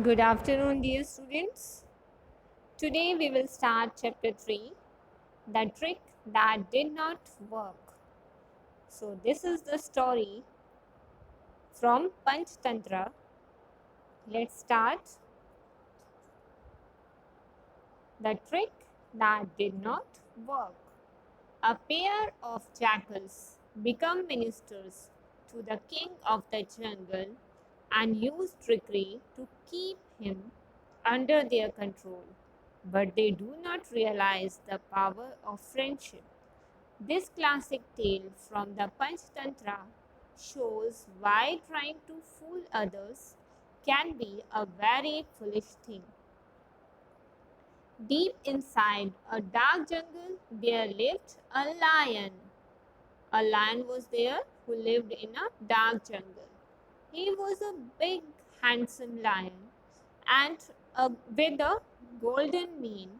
Good afternoon, dear students. Today we will start chapter 3, The Trick That Did Not Work. So, this is the story from Panchtantra. Let's start. The Trick That Did Not Work. A pair of jackals become ministers to the king of the jungle and use trickery to keep him under their control. But they do not realize the power of friendship. This classic tale from the Panchtantra shows why trying to fool others can be a very foolish thing. Deep inside a dark jungle, there lived a lion. A lion was there who lived in a dark jungle. He was a big, handsome lion and with a golden mane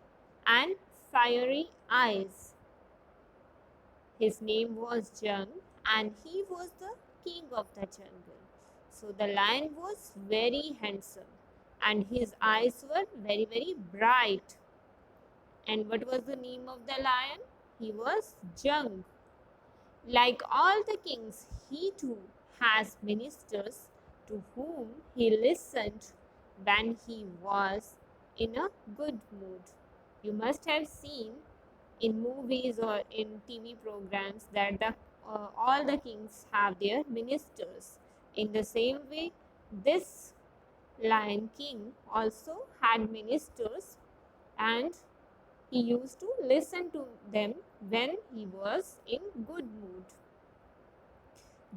and fiery eyes. His name was Jung and he was the king of the jungle. So the lion was very handsome and his eyes were very, very bright. And what was the name of the lion? He was Jung. Like all the kings, he too has ministers to whom he listened when he was in a good mood. You must have seen in movies or in TV programs that all the kings have their ministers. In the same way, this Lion King also had ministers and he used to listen to them when he was in good mood.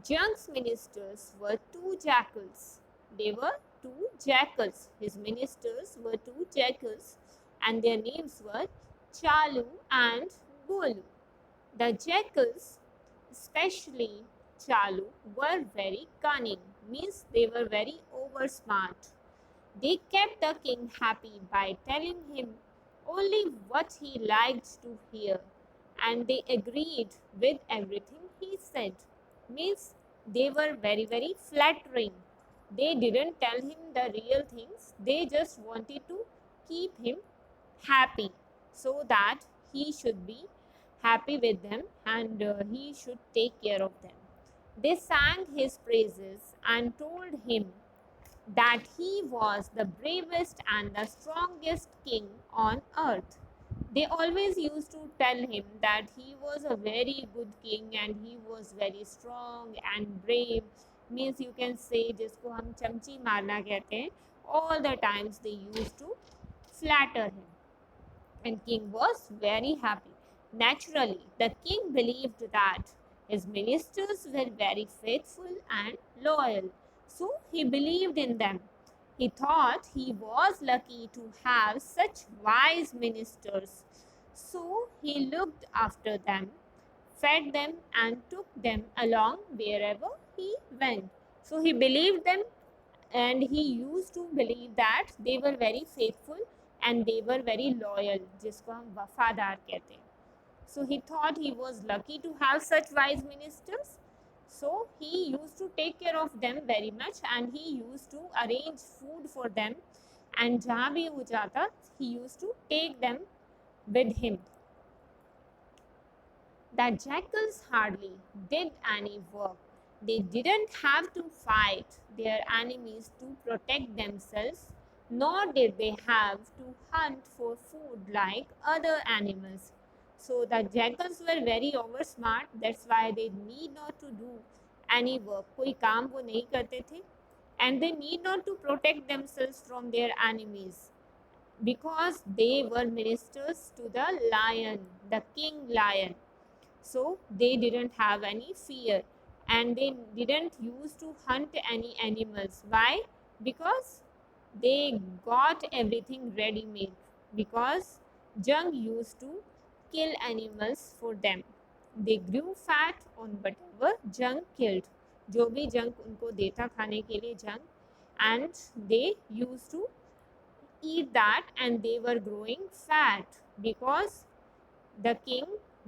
Jung's ministers were two jackals. They were two jackals. His ministers were two jackals, and their names were Chalu and Golu. The jackals, especially Chalu, were very cunning, means they were very over smart. They kept the king happy by telling him only what he liked to hear, and they agreed with everything he said. Means they were very, very flattering. They didn't tell him the real things, they just wanted to keep him happy so that he should be happy with them and he should take care of them. They sang his praises and told him that he was the bravest and the strongest king on earth. They always used to tell him that he was a very good king and he was very strong and brave. Means you can say जिसको हम चमची मारना कहते हैं. All the times they used to flatter him. And king was very happy. Naturally, the king believed that his ministers were very faithful and loyal, so he believed in them. He thought he was lucky to have such wise ministers, so he looked after them, fed them, and took them along wherever he went. So he believed them and he used to believe that they were very faithful and they were very loyal, जिसको हम वफादार कहते हैं. So he thought he was lucky to have such wise ministers. So he used to take care of them very much and he used to arrange food for them. And जहाँ भी वो जाता, he used to take them with him. The jackals hardly did any work. They didn't have to fight their enemies to protect themselves, nor did they have to hunt for food like other animals. So the jackals were very oversmart, that's why they need not to do any work. कोई काम वो नहीं करते थे. And they need not to protect themselves from their enemies because they were ministers to the lion, the king lion. So they didn't have any fear and they didn't used to hunt any animals. Why? Because they got everything ready made, because Jung used to kill animals for them. They grew fat on whatever Jung killed. जो भी जंग उनको देता खाने के लिए जंग, and they used to eat that and they were growing fat because the king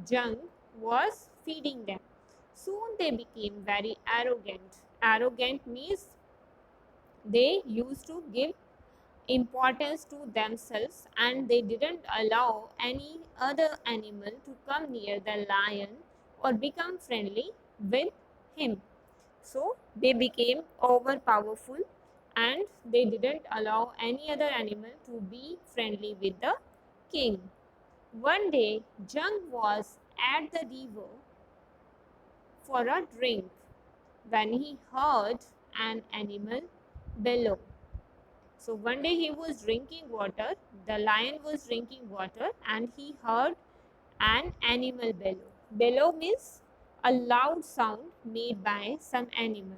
Jung was feeding them. Soon they became very arrogant. Arrogant means they used to give importance to themselves, and they didn't allow any other animal to come near the lion or become friendly with him. So they became overpowerful, and they didn't allow any other animal to be friendly with the king. One day, Jung was at the river for a drink when he heard an animal bellow. So one day he was drinking water, the lion was drinking water, and he heard an animal bellow. Bellow means a loud sound made by some animal.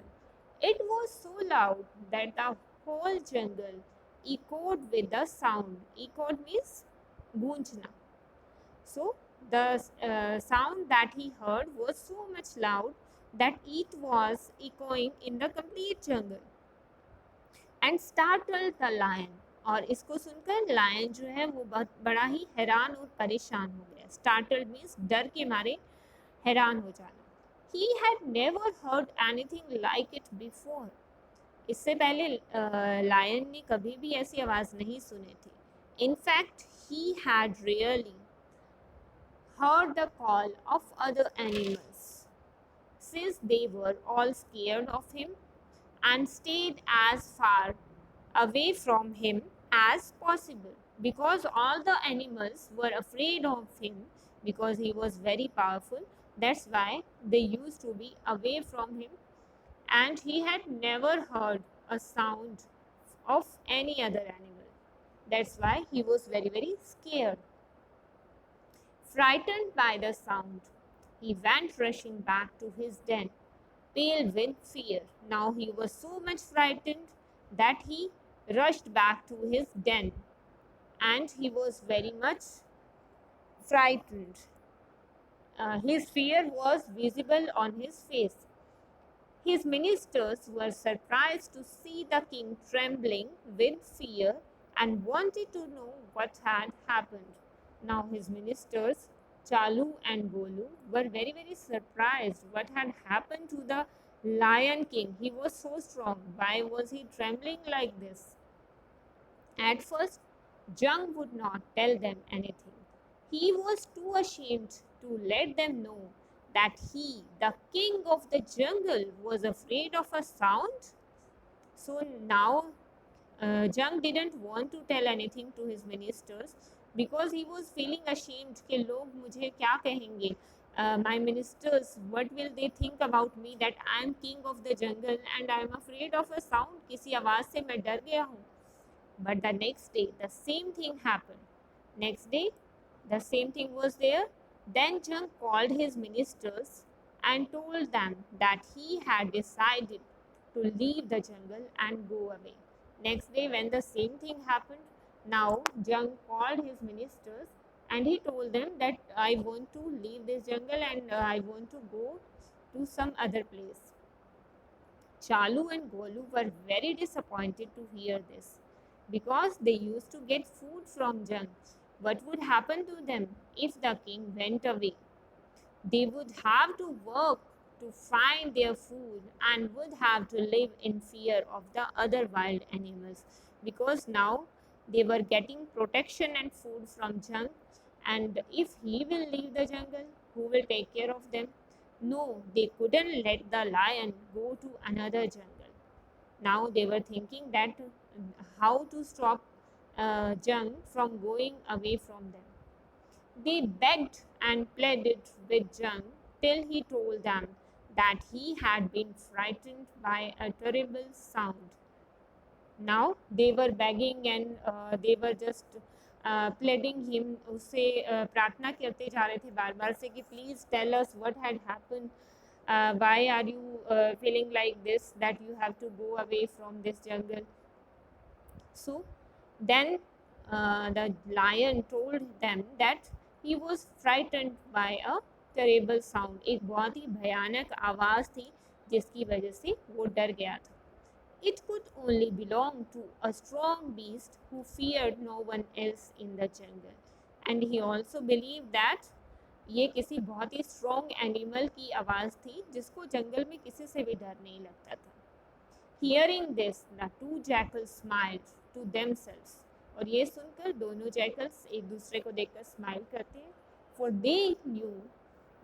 It was so loud that the whole jungle echoed with the sound. Echoed means gungna. So the sound that he heard was so much loud that it was echoing in the complete jungle and startled the lion. और इसको सुनकर lion जो है वो बहुत बड़ा ही हैरान और परेशान हो गया. Startled means डर के मारे हैरान हो जाना. He had never heard anything like it before. इससे पहले लायन ने कभी भी ऐसी आवाज़ नहीं सुनी थी. In fact, he had really heard the call of other animals, since they were all scared of him and stayed as far away from him as possible, because all the animals were afraid of him because he was very powerful. That's why they used to be away from him, and he had never heard a sound of any other animal. That's why he was very scared. Frightened by the sound, he went rushing back to his den, pale with fear. Now he was so much frightened that he rushed back to his den, and he was very much frightened. His fear was visible on his face. His ministers were surprised to see the king trembling with fear and wanted to know what had happened. Now his ministers, Chalu and Golu, were very surprised what had happened to the lion king. He was so strong. Why was he trembling like this? At first, Jung would not tell them anything. He was too ashamed to let them know that he, the king of the jungle, was afraid of a sound. So now Jung didn't want to tell anything to his ministers because he was feeling ashamed कि लोग मुझे क्या कहेंगे. My ministers, what will they think about me that I am king of the jungle and I am afraid of a sound. किसी आवाज़ से मैं डर गया हूँ. But the next day, the same thing happened. Next day, the same thing was there. Then Jung called his ministers and told them that he had decided to leave the jungle and go away. Next day, when the same thing happened, now Jung called his ministers and he told them that I want to leave this jungle and I want to go to some other place. Chalu and Golu were very disappointed to hear this because they used to get food from Jung. What would happen to them if the king went away? They would have to work to find their food and would have to live in fear of the other wild animals, because now they were getting protection and food from Jung, and if he will leave the jungle, who will take care of them? No, they couldn't let the lion go to another jungle. Now they were thinking that how to stop Jung from going away from them. They begged and pleaded with Jung till he told them that he had been frightened by a terrible sound. Now they were begging and they were just pleading him. उससे प्रार्थना करते जा रहे थे बार बार से कि please tell us what had happened. Why are you feeling like this that you have to go away from this jungle? So then the lion told them that he was frightened by a terrible sound. एक बहुत ही भयानक आवाज़ थी जिसकी वजह से वो डर गया था. It could only belong to a strong beast who feared no one else in the jungle. And he also believed that ये किसी बहुत ही strong animal की आवाज़ थी जिसको जंगल में किसी से भी डर नहीं लगता था. Hearing this, the two jackals smiled to themselves. और ये सुनकर दोनों jackals एक दूसरे को देखकर smile करते हैं. For they knew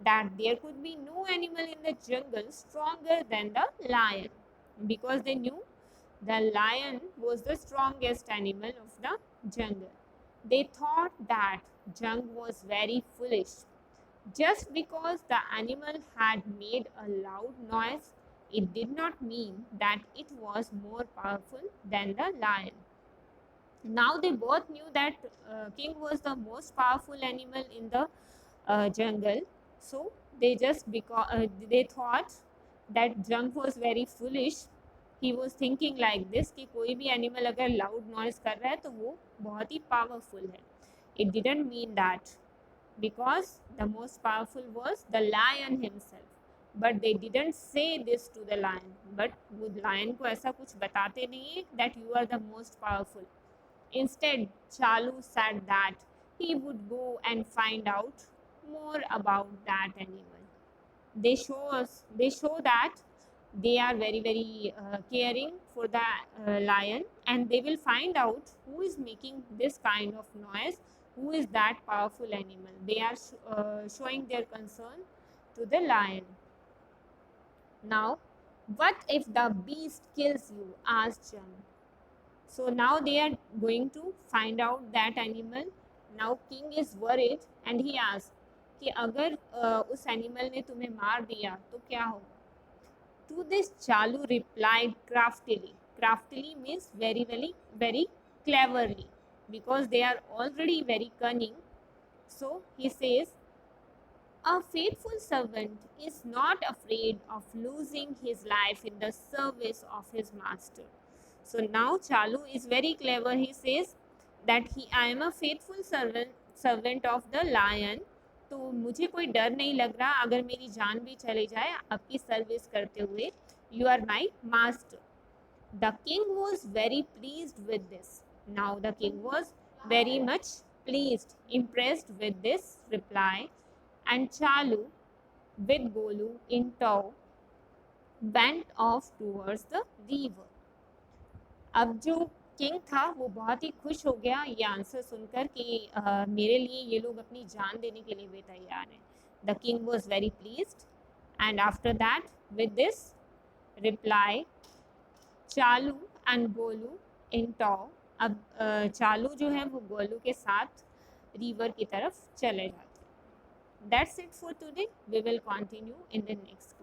that there could be no animal in the jungle stronger than the lion, because they knew the lion was the strongest animal of the jungle. They thought that Jung was very foolish. Just because the animal had made a loud noise, it did not mean that it was more powerful than the lion. Now they both knew that king was the most powerful animal in the jungle. So they thought that Jung was very foolish. He was thinking like this कि कोई भी animal अगर loud noise कर रहा है तो वो बहुत ही powerful है. It didn't mean that, because the most powerful was the lion himself. But they didn't say this to the lion. But वो lion को ऐसा कुछ बताते नहीं है that you are the most powerful. Instead, Chalu said that he would go and find out more about that animal. They show that they are very caring for the lion, and they will find out who is making this kind of noise, who is that powerful animal. They are showing their concern to the lion. Now, what if the beast kills you? Asked Jung. So now they are going to find out that animal. Now king is worried and he asks कि अगर उस animal ने तुम्हें मार दिया तो क्या होगा? To this Chalu replied craftily. Craftily means very cleverly, because they are already very cunning. So he says, a faithful servant is not afraid of losing his life in the service of his master. So now Chalu is very clever. He says that I am a faithful servant of the lion. तो मुझे कोई डर नहीं लग रहा अगर मेरी जान भी चली जाए आपकी सर्विस करते हुए. You are my master. The king was very pleased with this. Now the king was very much pleased, impressed with this reply, and Chalu, with Golu in tow, went off towards the river. अब जो king था वो बहुत ही खुश हो गया ये answer सुनकर कि मेरे लिए ये लोग अपनी जान देने के लिए भी तैयार हैं. The king was very pleased, and after that with this reply चालू एंड गोलू इन टॉ. अब चालू जो है वो गोलू के साथ रिवर की तरफ चले जाते हैं. That's it for today. We will continue in the next